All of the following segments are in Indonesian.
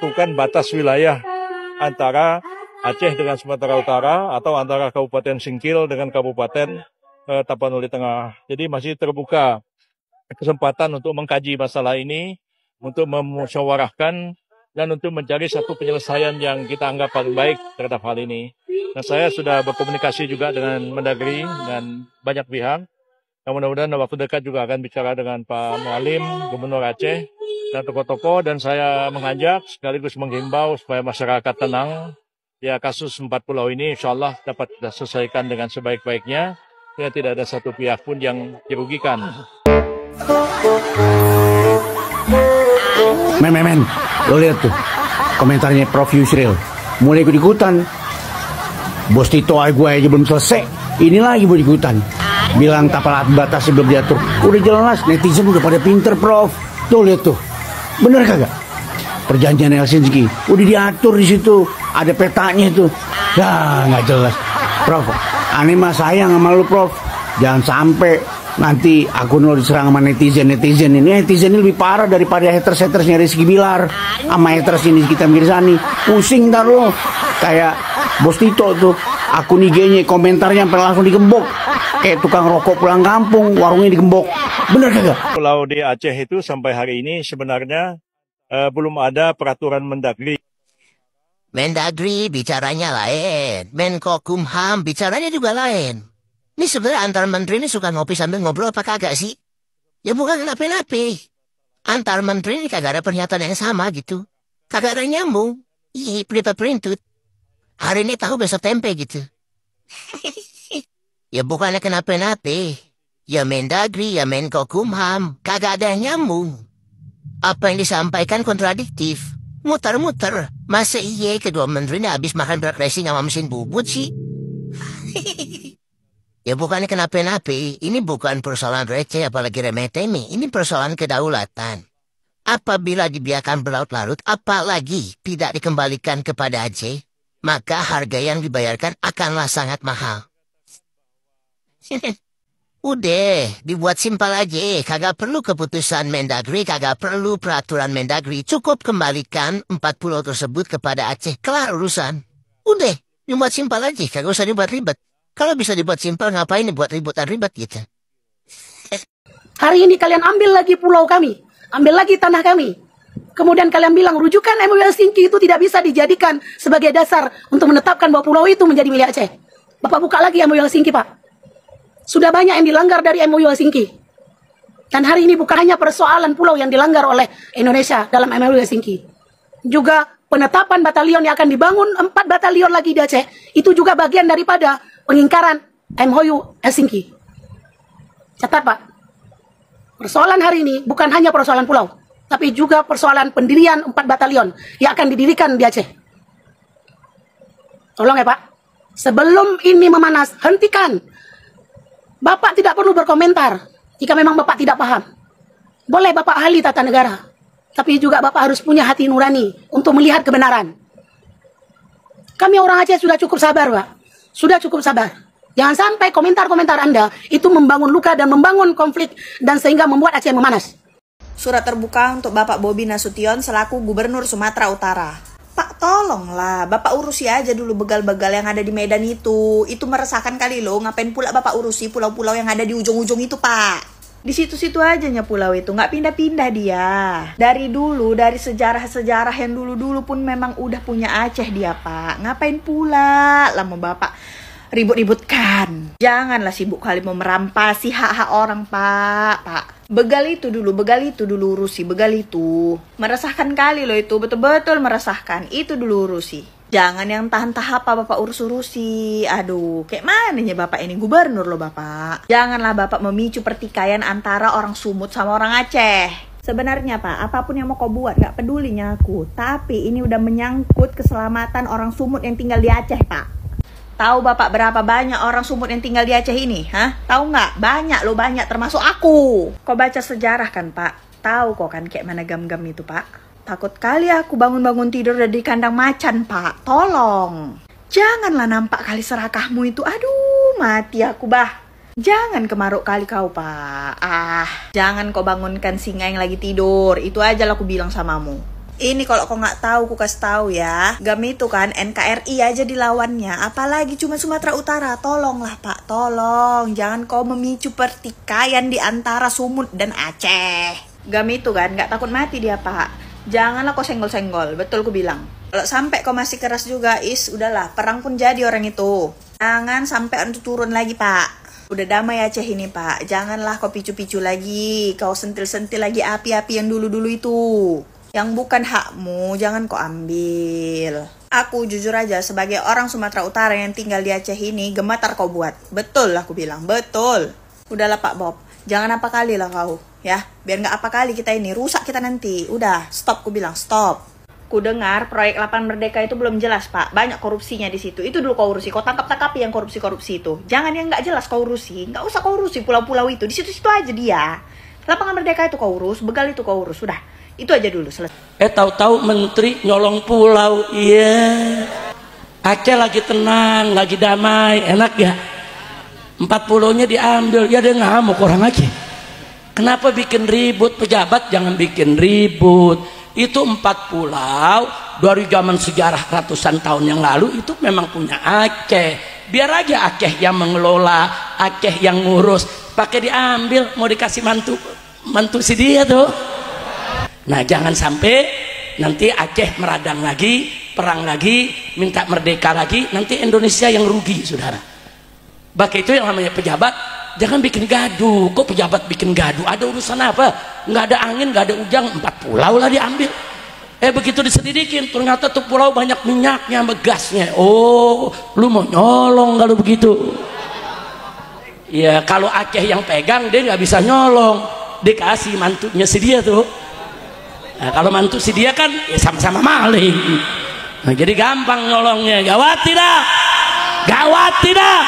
menentukan batas wilayah antara Aceh dengan Sumatera Utara atau antara Kabupaten Singkil dengan Kabupaten Tapanuli Tengah. Jadi masih terbuka kesempatan untuk mengkaji masalah ini, untuk memusyawarahkan dan untuk mencari satu penyelesaian yang kita anggap paling baik terhadap hal ini. Nah, saya sudah berkomunikasi juga dengan Mendagri dan banyak pihak. Yang mudah-mudahan dalam waktu dekat juga akan bicara dengan Pak Mualim, Gubernur Aceh, dan tokoh-tokoh, dan saya mengajak sekaligus menghimbau supaya masyarakat tenang. Ya, kasus 4 pulau ini insya Allah dapat kita selesaikan dengan sebaik-baiknya. Ya, tidak ada satu pihak pun yang dirugikan. Men, lo lihat tuh komentarnya Prof Yusril, mulai ikut-ikutan. Bos Tito gue aja belum selesai, ini lagi mau ikutan. Bilang tapal batasnya belum diatur. Udah jelas netizen udah pada pinter, Prof. Tuh lihat tuh, bener kagak? Perjanjian Helsinki udah diatur di situ, ada petanya itu. Ya nggak jelas, Prof. Aneh mah sayang sama lu, Prof. Jangan sampai nanti akun lo diserang sama netizen ini. Netizen ini lebih parah daripada haters-hatersnya Rizky Bilar sama haters ini kita Mirzani. Pusing ntar lo. Kayak Bos Tito tuh, akun IG-nya komentarnya sampai langsung digembok. Kayak tukang rokok pulang kampung, warungnya digembok. Bener kagak? Pulau di Aceh itu sampai hari ini sebenarnya belum ada peraturan Mendagri. Mendagri bicaranya lain, Menko Kumham bicaranya juga lain. Ini sebenarnya antar menteri ini suka ngopi sambil ngobrol apa kagak sih? Ya bukan kenapa-napa. Antar menteri ini kagak ada pernyataan yang sama gitu. Kagak ada nyambung. Iya, perintut. Hari ini tahu besok tempe gitu. Ya bukannya kenapa-napa. Ya Mendagri, ya Menko Kumham, kagak ada yang nyambung. Apa yang disampaikan kontradiktif. Muter-muter. Masa iya kedua menteri ini habis makan berat racing sama mesin bubut sih? Ya bukannya kenapa-napa, ini bukan persoalan receh apalagi remeh-temeh, ini persoalan kedaulatan. Apabila dibiarkan berlarut-larut, apalagi tidak dikembalikan kepada Aceh, maka harga yang dibayarkan akanlah sangat mahal. Udah, dibuat simpel aja, kagak perlu keputusan Mendagri, kagak perlu peraturan Mendagri, cukup kembalikan 4 pulau tersebut kepada Aceh, kelar urusan. Udah, dibuat simpel aja, kagak usah dibuat ribet. Kalau bisa dibuat simpel, ngapain dibuat ributan ribet gitu? Hari ini kalian ambil lagi pulau kami, ambil lagi tanah kami. Kemudian kalian bilang rujukan MOU Helsinki itu tidak bisa dijadikan sebagai dasar untuk menetapkan bahwa pulau itu menjadi milik Aceh. Bapak buka lagi MOU Helsinki, Pak. Sudah banyak yang dilanggar dari MOU Helsinki. Dan hari ini bukan hanya persoalan pulau yang dilanggar oleh Indonesia dalam MOU Helsinki. Juga penetapan batalion yang akan dibangun, 4 batalion lagi di Aceh, itu juga bagian daripada pengingkaran MOU Helsinki. Catat, Pak. Persoalan hari ini bukan hanya persoalan pulau, tapi juga persoalan pendirian 4 batalion yang akan didirikan di Aceh. Tolong ya, Pak. Sebelum ini memanas, hentikan. Bapak tidak perlu berkomentar jika memang Bapak tidak paham. Boleh Bapak ahli tata negara, tapi juga Bapak harus punya hati nurani untuk melihat kebenaran. Kami orang Aceh sudah cukup sabar, Pak. Sudah cukup sabar. Jangan sampai komentar-komentar Anda itu membangun luka dan membangun konflik dan sehingga membuat Aceh memanas. Surat terbuka untuk Bapak Bobi Nasution selaku Gubernur Sumatera Utara. Pak, tolonglah, Bapak urusi aja dulu begal-begal yang ada di Medan itu. Itu meresahkan kali loh, ngapain pula Bapak urusi pulau-pulau yang ada di ujung-ujung itu, Pak? Di situ-situ ajanya pulau itu, nggak pindah-pindah dia. Dari dulu, dari sejarah-sejarah yang dulu-dulu pun memang udah punya Aceh dia, Pak. Ngapain pula lama Bapak ribut-ributkan? Janganlah sibuk kali mau merampasi hak-hak orang, Pak. Begal itu dulu urusi, begal itu. Meresahkan kali loh itu, betul-betul meresahkan. Itu dulu urusi. Jangan yang tahan-tahap Bapak urus-urusi. Aduh, kayak mananya Bapak ini gubernur loh Bapak. Janganlah Bapak memicu pertikaian antara orang Sumut sama orang Aceh. Sebenarnya Pak, apapun yang mau kau buat gak pedulinya aku. Tapi ini udah menyangkut keselamatan orang Sumut yang tinggal di Aceh, Pak. Tahu Bapak berapa banyak orang Sumut yang tinggal di Aceh ini? Hah? Tahu nggak? Banyak loh, banyak termasuk aku. Kau baca sejarah kan Pak? Tahu kok kan kayak mana gam-gam itu Pak? Takut kali aku bangun-bangun tidur dari kandang macan Pak. Tolong. Janganlah nampak kali serakahmu itu. Aduh, mati aku bah. Jangan kemaruk kali kau Pak. Jangan kau bangunkan singa yang lagi tidur. Itu aja lah aku bilang samamu. Ini kalau kau nggak tahu, ku kasih tahu ya. Gam itu kan NKRI aja dilawannya, apalagi cuma Sumatera Utara. Tolonglah Pak, tolong. Jangan kau memicu pertikaian di antara Sumut dan Aceh. Gam itu kan nggak takut mati dia Pak. Janganlah kau senggol-senggol, betul ku bilang. Kalau sampai kau masih keras juga, udahlah, perang pun jadi orang itu. Jangan sampai untuk turun lagi Pak. Udah damai Aceh ini Pak. Janganlah kau picu-picu lagi, kau sentil-sentil lagi api-api yang dulu-dulu itu. Yang bukan hakmu, jangan kau ambil. Aku jujur aja, sebagai orang Sumatera Utara yang tinggal di Aceh ini, gemetar kau buat. Betul lah aku bilang, betul. Udahlah Pak Bob, jangan apa kali lah kau. Ya, biar nggak apa kali kita ini, rusak kita nanti. Udah, stop ku bilang, stop. Ku dengar proyek Lapangan Merdeka itu belum jelas Pak, banyak korupsinya di situ. Itu dulu kau urusi, kau tangkap-tangkapi yang korupsi-korupsi itu. Jangan yang nggak jelas kau urusi, nggak usah kau urusi pulau-pulau itu. Di situ-situ aja dia. Lapangan Merdeka itu kau urus, begal itu kau urus, sudah. Itu aja dulu selesai. Tahu-tahu menteri nyolong pulau. Iya. Aceh lagi tenang, lagi damai, enak ya. 4 pulaunya diambil, ya dia ngamuk orang Aceh. Kenapa bikin ribut? Pejabat jangan bikin ribut. Itu 4 pulau dari zaman sejarah ratusan tahun yang lalu itu memang punya Aceh. Biar aja Aceh yang mengelola, Aceh yang ngurus. Pakai diambil, mau dikasih mantu si dia tuh. Nah jangan sampai nanti Aceh meradang lagi, perang lagi, minta merdeka lagi, nanti Indonesia yang rugi saudara. Maka itu yang namanya pejabat, jangan bikin gaduh. Kok pejabat bikin gaduh? Ada urusan apa? Nggak ada angin, nggak ada ujang, 4 pulau lah diambil. Begitu diselidikin, ternyata tuh pulau banyak minyaknya, gasnya. Oh, lu mau nyolong kalau begitu? Ya kalau Aceh yang pegang, dia nggak bisa nyolong, dikasih mantunya si dia tuh. Nah, kalau mantu si dia kan ya sama-sama maling. Nah, jadi gampang nyolongnya. Gawat tidak? Gawat tidak?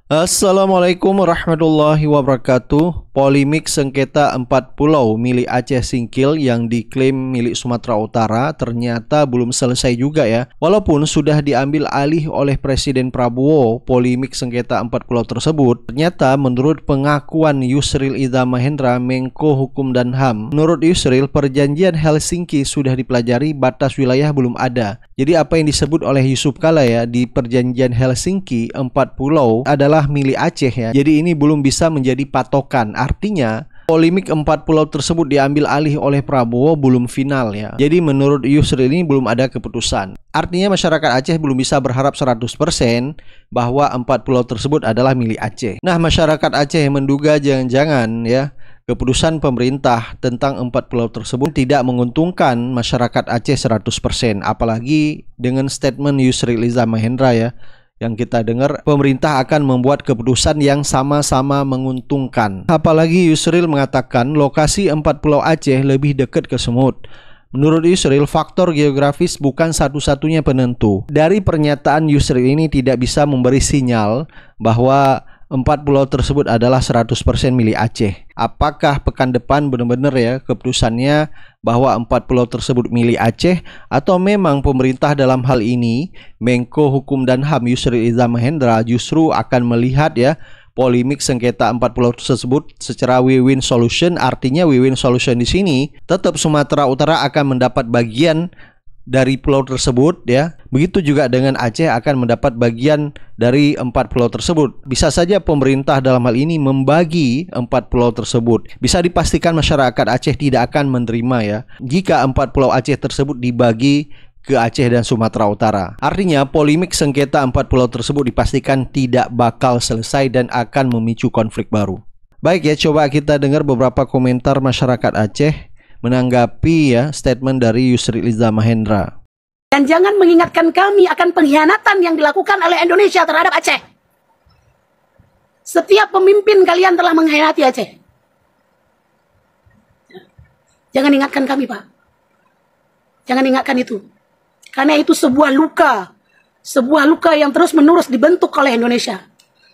Assalamualaikum warahmatullahi wabarakatuh. Polemik sengketa 4 pulau milik Aceh Singkil yang diklaim milik Sumatera Utara ternyata belum selesai juga ya. Walaupun sudah diambil alih oleh Presiden Prabowo, polemik sengketa 4 pulau tersebut ternyata menurut pengakuan Yusril Iza Mahendra, Menko Hukum dan HAM, menurut Yusril perjanjian Helsinki sudah dipelajari, batas wilayah belum ada. Jadi apa yang disebut oleh Yusuf Kala ya di perjanjian Helsinki 4 pulau adalah milik Aceh ya. Jadi ini belum bisa menjadi patokan. Artinya polemik 4 pulau tersebut diambil alih oleh Prabowo belum final ya. Jadi menurut Yusril ini belum ada keputusan. Artinya masyarakat Aceh belum bisa berharap 100% bahwa 4 pulau tersebut adalah milik Aceh. Nah, masyarakat Aceh menduga jangan-jangan ya keputusan pemerintah tentang 4 pulau tersebut tidak menguntungkan masyarakat Aceh 100%. Apalagi dengan statement Yusril Iza Mahendra ya, yang kita dengar pemerintah akan membuat keputusan yang sama-sama menguntungkan. Apalagi Yusril mengatakan lokasi 4 pulau Aceh lebih dekat ke Sumut. Menurut Yusril, faktor geografis bukan satu-satunya penentu. Dari pernyataan Yusril ini tidak bisa memberi sinyal bahwa 4 pulau tersebut adalah 100% milik Aceh. Apakah pekan depan benar-benar ya keputusannya bahwa 4 pulau tersebut milik Aceh, atau memang pemerintah dalam hal ini Menko Hukum dan HAM Yusril Iza Mahendra justru akan melihat ya polemik sengketa 4 pulau tersebut secara win-win solution. Artinya win-win solution di sini tetap Sumatera Utara akan mendapat bagian dari pulau tersebut ya. Begitu juga dengan Aceh akan mendapat bagian dari 4 pulau tersebut. Bisa saja pemerintah dalam hal ini membagi 4 pulau tersebut. Bisa dipastikan masyarakat Aceh tidak akan menerima ya jika 4 pulau Aceh tersebut dibagi ke Aceh dan Sumatera Utara. Artinya polemik sengketa 4 pulau tersebut dipastikan tidak bakal selesai dan akan memicu konflik baru. Baik ya, coba kita dengar beberapa komentar masyarakat Aceh menanggapi ya statement dari Yusril Iza Mahendra. Dan jangan mengingatkan kami akan pengkhianatan yang dilakukan oleh Indonesia terhadap Aceh. Setiap pemimpin kalian telah mengkhianati Aceh. Jangan ingatkan kami, Pak. Jangan ingatkan itu. Karena itu sebuah luka. Sebuah luka yang terus-menerus dibentuk oleh Indonesia.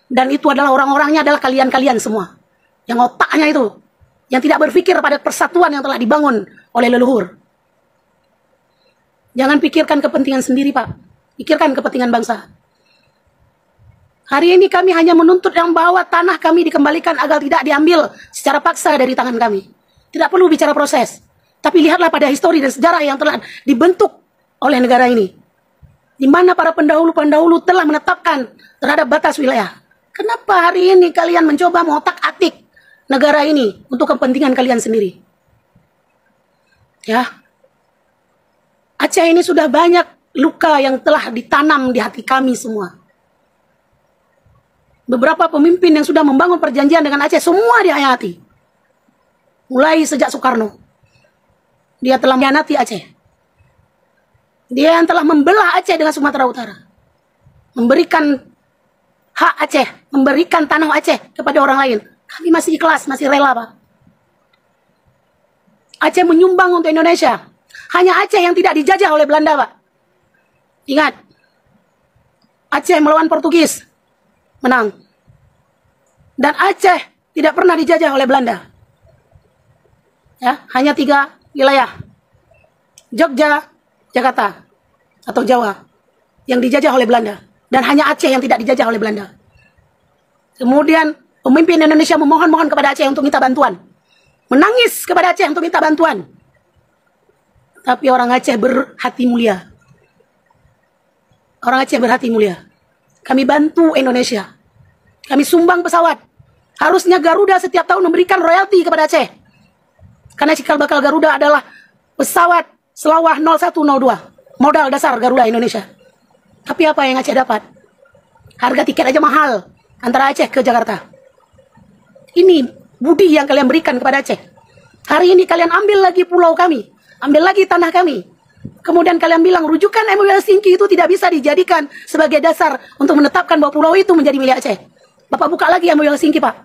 Dan itu adalah orang-orangnya adalah kalian-kalian semua. Yang otaknya itu, yang tidak berpikir pada persatuan yang telah dibangun oleh leluhur. Jangan pikirkan kepentingan sendiri, Pak. Pikirkan kepentingan bangsa. Hari ini kami hanya menuntut yang bahwa tanah kami dikembalikan agar tidak diambil secara paksa dari tangan kami. Tidak perlu bicara proses. Tapi lihatlah pada histori dan sejarah yang telah dibentuk oleh negara ini, di mana para pendahulu-pendahulu telah menetapkan terhadap batas wilayah. Kenapa hari ini kalian mencoba mengotak-atik negara ini untuk kepentingan kalian sendiri? Ya, Aceh ini sudah banyak luka yang telah ditanam di hati kami semua. Beberapa pemimpin yang sudah membangun perjanjian dengan Aceh semua dihayati. Mulai sejak Soekarno, dia telah mengkhianati Aceh. Dia yang telah membelah Aceh dengan Sumatera Utara, memberikan hak Aceh, memberikan tanah Aceh kepada orang lain. Kami masih ikhlas, masih rela, Pak. Aceh menyumbang untuk Indonesia. Hanya Aceh yang tidak dijajah oleh Belanda, Pak. Ingat, Aceh melawan Portugis, menang. Dan Aceh tidak pernah dijajah oleh Belanda. Ya, hanya 3 wilayah. Jogja, Jakarta, atau Jawa, yang dijajah oleh Belanda. Dan hanya Aceh yang tidak dijajah oleh Belanda. Kemudian pemimpin Indonesia memohon-mohon kepada Aceh untuk minta bantuan. Menangis kepada Aceh untuk minta bantuan. Tapi orang Aceh berhati mulia. Orang Aceh berhati mulia. Kami bantu Indonesia. Kami sumbang pesawat. Harusnya Garuda setiap tahun memberikan royalti kepada Aceh. Karena cikal bakal Garuda adalah pesawat Selawah 0102. Modal dasar Garuda Indonesia. Tapi apa yang Aceh dapat? Harga tiket aja mahal antara Aceh ke Jakarta. Ini budi yang kalian berikan kepada Aceh. Hari ini kalian ambil lagi pulau kami, ambil lagi tanah kami. Kemudian kalian bilang rujukan MOU Helsinki itu tidak bisa dijadikan sebagai dasar untuk menetapkan bahwa pulau itu menjadi milik Aceh. Bapak buka lagi MOU Helsinki, Pak.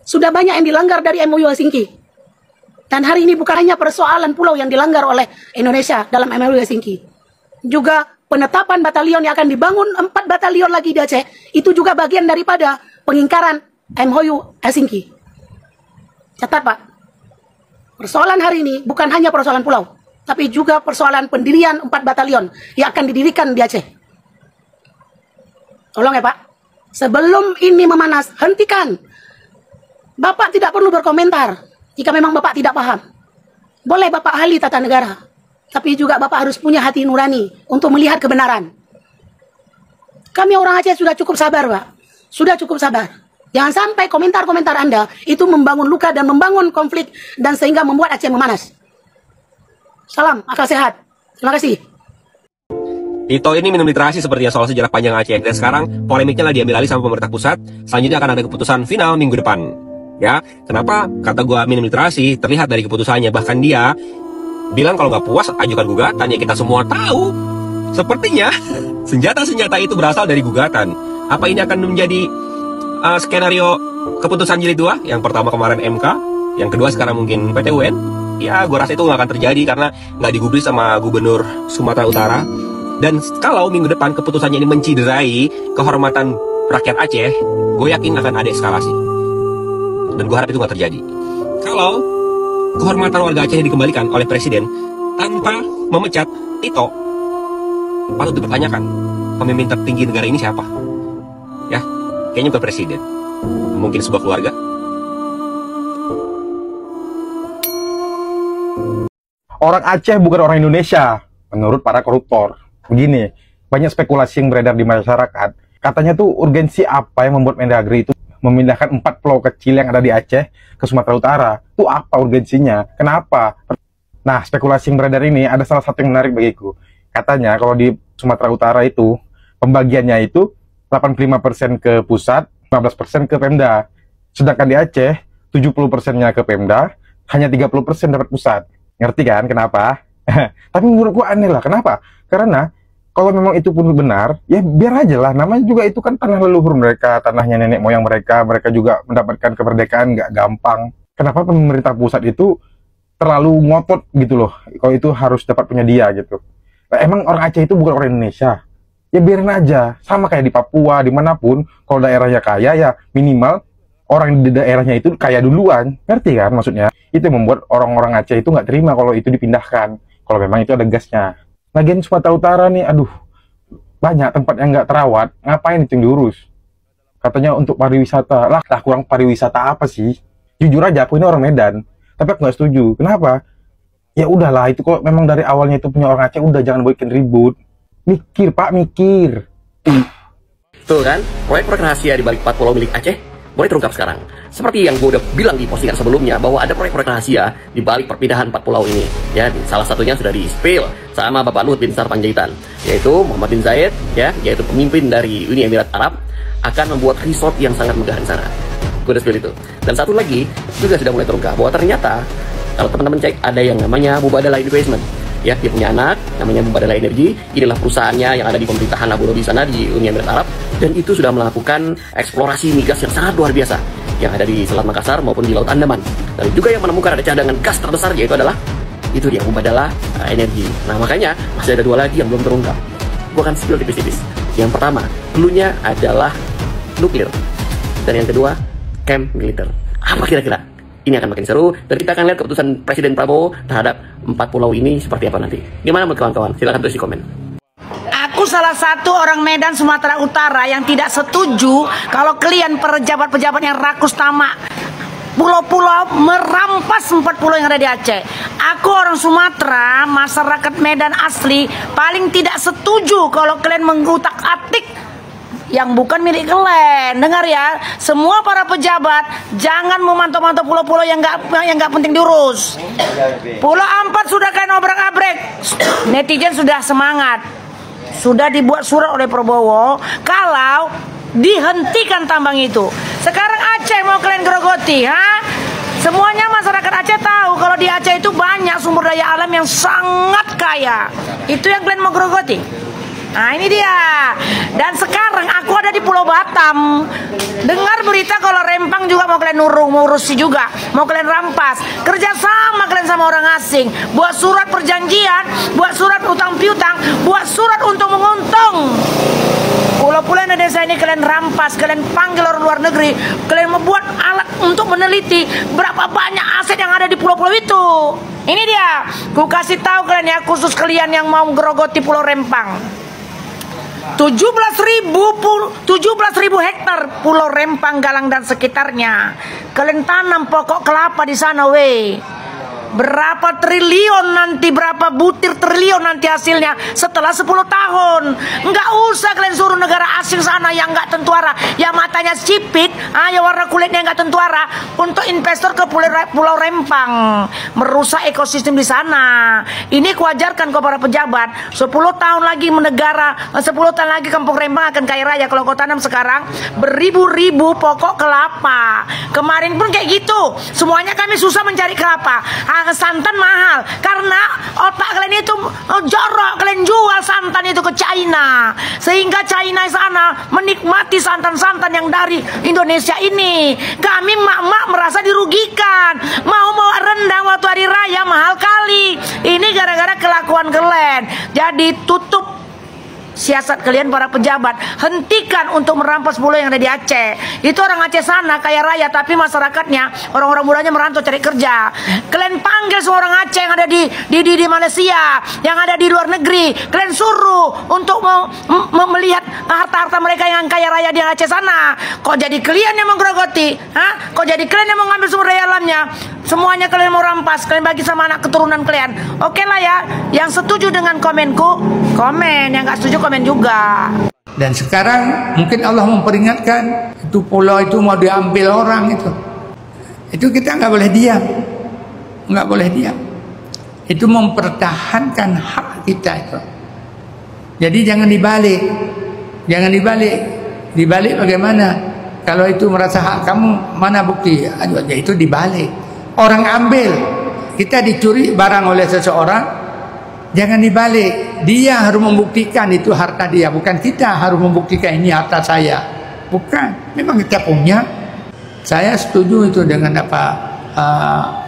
Sudah banyak yang dilanggar dari MOU Helsinki. Dan hari ini bukan hanya persoalan pulau yang dilanggar oleh Indonesia dalam MOU Helsinki. Juga penetapan batalion yang akan dibangun 4 batalion lagi di Aceh, itu juga bagian daripada pengingkaran MOU Helsinki. Catat, Pak. Persoalan hari ini bukan hanya persoalan pulau, tapi juga persoalan pendirian 4 batalion yang akan didirikan di Aceh. Tolong ya, Pak. Sebelum ini memanas, hentikan. Bapak tidak perlu berkomentar jika memang Bapak tidak paham. Boleh Bapak ahli tata negara, tapi juga Bapak harus punya hati nurani untuk melihat kebenaran. Kami orang Aceh sudah cukup sabar, Pak. Sudah cukup sabar. Jangan sampai komentar-komentar Anda itu membangun luka dan membangun konflik dan sehingga membuat Aceh memanas. Salam, akal sehat. Terima kasih. Tito ini minum literasi sepertinya soal sejarah panjang Aceh. Dan sekarang polemiknya lah diambil alih sama pemerintah pusat. Selanjutnya akan ada keputusan final minggu depan. Ya, kenapa? Kata gua minum literasi, terlihat dari keputusannya. Bahkan dia bilang kalau nggak puas, ajukan gugatan. Ya kita semua tahu. Sepertinya senjata-senjata itu berasal dari gugatan. Apa ini akan menjadi skenario keputusan jilid 2? Yang pertama kemarin MK, yang kedua sekarang mungkin PT UN. Ya, gue rasa itu nggak akan terjadi karena nggak digubris sama Gubernur Sumatera Utara. Dan kalau minggu depan keputusannya ini menciderai kehormatan rakyat Aceh, gue yakin akan ada eskalasi. Dan gue harap itu nggak terjadi. Kalau kehormatan warga Aceh dikembalikan oleh Presiden tanpa memecat Tito, patut dipertanyakan pemimpin tertinggi negara ini siapa? Ya, kayaknya bukan presiden, mungkin sebuah keluarga. Orang Aceh bukan orang Indonesia, menurut para koruptor. Begini, banyak spekulasi yang beredar di masyarakat. Katanya tuh urgensi apa yang membuat Mendagri itu memindahkan 4 pulau kecil yang ada di Aceh ke Sumatera Utara. Itu apa urgensinya? Kenapa? Nah, spekulasi yang beredar ini ada salah satu yang menarik bagiku. Katanya kalau di Sumatera Utara itu, pembagiannya itu 85% ke pusat, 15% ke Pemda. Sedangkan di Aceh, 70%-nya ke Pemda, hanya 30% dapat pusat. Ngerti kan kenapa? Tapi menurutku aneh lah. Kenapa? Karena kalau memang itu pun benar, ya biar aja lah. Namanya juga itu kan tanah leluhur mereka, tanahnya nenek moyang mereka. Mereka juga mendapatkan kemerdekaan nggak gampang. Kenapa pemerintah pusat itu terlalu ngotot gitu loh? Kalau itu harus dapat punya dia gitu. Nah, emang orang Aceh itu bukan orang Indonesia? Ya biarin aja, sama kayak di Papua, dimanapun, kalau daerahnya kaya ya minimal orang di daerahnya itu kaya duluan, ngerti kan maksudnya? Itu yang membuat orang-orang Aceh itu nggak terima kalau itu dipindahkan, kalau memang itu ada gasnya. Lagian Sumatera Utara nih, aduh, banyak tempat yang nggak terawat, ngapain itu yang diurus? Katanya untuk pariwisata, lah kurang pariwisata apa sih? Jujur aja, aku ini orang Medan, tapi aku nggak setuju. Kenapa? Ya udahlah, itu kok memang dari awalnya itu punya orang Aceh, udah jangan bikin ribut. Mikir Pak, mikir. Tuh kan, proyek-proyek rahasia di balik 4 pulau milik Aceh mulai terungkap sekarang. Seperti yang gue udah bilang di postingan sebelumnya, bahwa ada proyek-proyek rahasia di balik perpindahan 4 pulau ini. Ya, salah satunya sudah di-spill sama Bapak Luhut bin Sar Panjaitan, yaitu Muhammad bin Zayed, ya, yaitu pemimpin dari Uni Emirat Arab, akan membuat resort yang sangat megah di sana. Gue udah spill itu. Dan satu lagi juga sudah mulai terungkap bahwa ternyata kalau teman-teman cek, ada yang namanya Mubadalah Investment. Ya, dia punya anak namanya Mubadalah Energy. Inilah perusahaannya yang ada di pemerintahan Abu Dhabi sana di Uni Emirat Arab, dan itu sudah melakukan eksplorasi migas yang sangat luar biasa yang ada di Selat Makassar maupun di Laut Andaman. Dan juga yang menemukan ada cadangan gas terbesar, yaitu adalah itu dia Mubadalah Energy. Nah, makanya masih ada 2 lagi yang belum terungkap. Gua akan spill tipis-tipis. Yang pertama, clue-nya adalah nuklir, dan yang kedua camp militer. Apa kira-kira? Ini akan makin seru, dan kita akan lihat keputusan Presiden Prabowo terhadap 4 pulau ini seperti apa nanti. Gimana menurut kawan-kawan? Silahkan tulis di komen. Aku salah satu orang Medan, Sumatera Utara yang tidak setuju kalau kalian pejabat-pejabat yang rakus tamak pulau-pulau merampas 4 pulau yang ada di Aceh. Aku orang Sumatera, masyarakat Medan asli, paling tidak setuju kalau kalian mengutak-atik yang bukan milik kalian. Dengar ya, semua para pejabat jangan memantau-mantau pulau-pulau yang nggak penting diurus. Pulau Ampat sudah kalian obrak-abrik, netizen sudah semangat, sudah dibuat surat oleh Prabowo kalau dihentikan tambang itu. Sekarang Aceh mau kalian gerogoti, ha? Semuanya masyarakat Aceh tahu kalau di Aceh itu banyak sumber daya alam yang sangat kaya. Itu yang kalian mau gerogoti. Nah, ini dia. Dan sekarang aku ada di Pulau Batam. Dengar berita kalau Rempang juga mau kalian mau urusi juga, mau kalian rampas. Kerjasama kalian sama orang asing, buat surat perjanjian, buat surat utang piutang, buat surat untuk menguntung. Pulau-pulau Indonesia ini kalian rampas, kalian panggil orang luar negeri, kalian membuat alat untuk meneliti berapa banyak aset yang ada di pulau-pulau itu. Ini dia. Ku kasih tahu kalian ya, khusus kalian yang mau gerogoti Pulau Rempang. 17.000 hektar Pulau Rempang, Galang dan sekitarnya. Kalian tanam pokok kelapa di sana, weh. Berapa triliun nanti, berapa butir triliun nanti hasilnya setelah 10 tahun. Nggak usah kalian suruh negara asing sana yang nggak tentuara, yang matanya sipit, yang warna kulitnya nggak tentuara, untuk investor ke Pulau Rempang, merusak ekosistem di sana. Ini kuajarkan kepada pejabat. 10 tahun lagi 10 tahun lagi Kampung Rempang akan kaya raya kalau kau tanam sekarang beribu-ribu pokok kelapa. Kemarin pun kayak gitu, semuanya kami susah mencari kelapa. Santan mahal karena otak kalian itu jorok, kalian jual santan itu ke China, sehingga China sana menikmati santan-santan yang dari Indonesia ini. Kami mak-mak merasa dirugikan, mau rendang waktu hari raya mahal kali. Ini gara-gara kelakuan kalian. Jadi tutup siasat kalian para pejabat, hentikan untuk merampas pulau yang ada di Aceh. Itu orang Aceh sana kaya raya, tapi masyarakatnya, orang-orang mudanya merantau cari kerja. Kalian panggil semua orang Aceh yang ada di Malaysia, yang ada di luar negeri, kalian suruh untuk melihat harta-harta mereka yang kaya raya di Aceh sana. Kok jadi kalian yang menggerogoti? Kok jadi kalian yang mau ngambil sumber daya alamnya? Semuanya kalian mau rampas, kalian bagi sama anak keturunan kalian. Oke lah ya, yang setuju dengan komenku, komen. Yang gak setuju, komen juga. Dan sekarang mungkin Allah memperingatkan, itu pulau itu mau diambil orang itu. Itu kita nggak boleh diam. Nggak boleh diam. Itu mempertahankan hak kita itu. Jadi jangan dibalik. Jangan dibalik. Dibalik bagaimana? Kalau itu merasa hak kamu, mana bukti? Ya itu dibalik. Orang ambil, kita dicuri barang oleh seseorang, jangan dibalik. Dia harus membuktikan itu harta dia, bukan kita harus membuktikan ini harta saya. Bukan, memang kita punya. Saya setuju itu dengan apa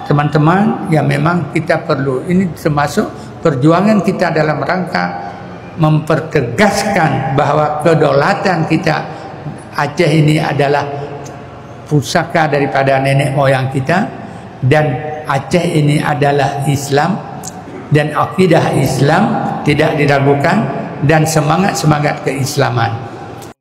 teman-teman, ya memang kita perlu. Ini termasuk perjuangan kita dalam rangka mempertegaskan bahwa kedaulatan kita Aceh ini adalah pusaka daripada nenek moyang kita. Dan Aceh ini adalah Islam, dan akidah Islam tidak diragukan, dan semangat-semangat keislaman.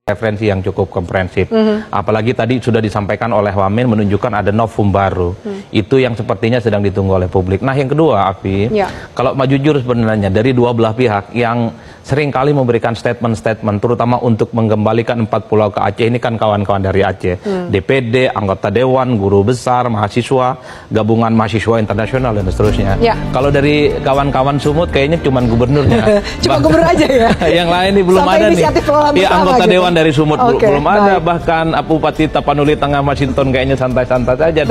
referensi yang cukup komprehensif. Apalagi tadi sudah disampaikan oleh Wamen menunjukkan ada novum baru. Itu yang sepertinya sedang ditunggu oleh publik. Nah, yang kedua, Afi, kalau mau jujur sebenarnya dari dua belah pihak yang seringkali memberikan statement-statement terutama untuk mengembalikan 4 pulau ke Aceh, ini kan kawan-kawan dari Aceh, DPD, anggota dewan, guru besar, mahasiswa, gabungan mahasiswa internasional dan seterusnya. Kalau dari kawan-kawan Sumut kayaknya cuma gubernurnya. Cuma gubernur aja ya. Yang lain ini belum sampai ada nih. Ya, anggota gitu. dewan dari Sumut belum ada, bahkan Bupati Tapanuli Tengah Masinton kayaknya santai-santai saja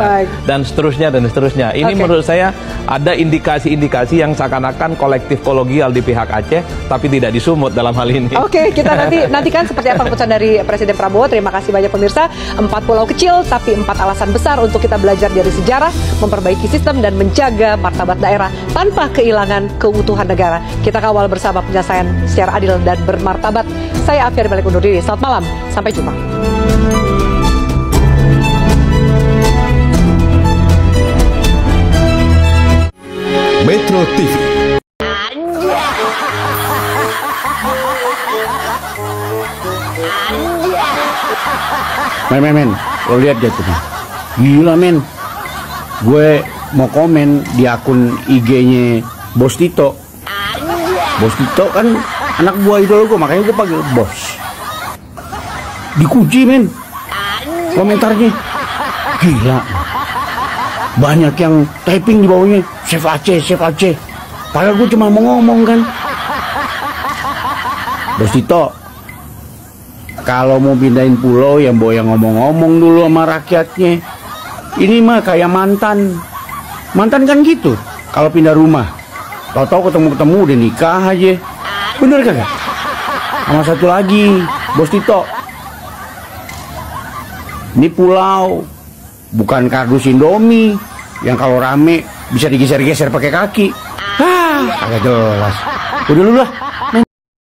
dan seterusnya dan seterusnya. Ini menurut saya ada indikasi-indikasi yang seakan-akan kolektif kolegial di pihak Aceh tapi tidak di Sumut dalam hal ini. Kita nantikan seperti apa keputusan dari Presiden Prabowo. Terima kasih banyak pemirsa. 4 pulau kecil tapi 4 alasan besar untuk kita belajar dari sejarah, memperbaiki sistem dan menjaga martabat daerah tanpa kehilangan keutuhan negara. Kita kawal bersama penyelesaian secara adil dan bermartabat. Saya Afia balik undur diri. Selamat malam. Sampai jumpa. Metro TV. Men, lo lihat gak tuh? Gila men, gue mau komen di akun IG-nya Bos Tito. Bos Tito kan anak buah idol gue, makanya gue panggil Bos. Dikunci men, komentarnya. Gila, banyak yang typing di bawahnya, Chef Aceh, Chef Aceh. Padahal gue cuma mau ngomong kan. Bos Tito, kalau mau pindahin pulau yang boya ngomong-ngomong dulu sama rakyatnya. Ini mah kayak mantan kan gitu. Kalau pindah rumah, tahu-tahu ketemu udah nikah aja. Bener kagak? Sama satu lagi, Bos Tito, ini pulau bukan kardus Indomie yang kalau rame bisa digeser-geser pakai kaki. Agak jelas. Udah dulu lah.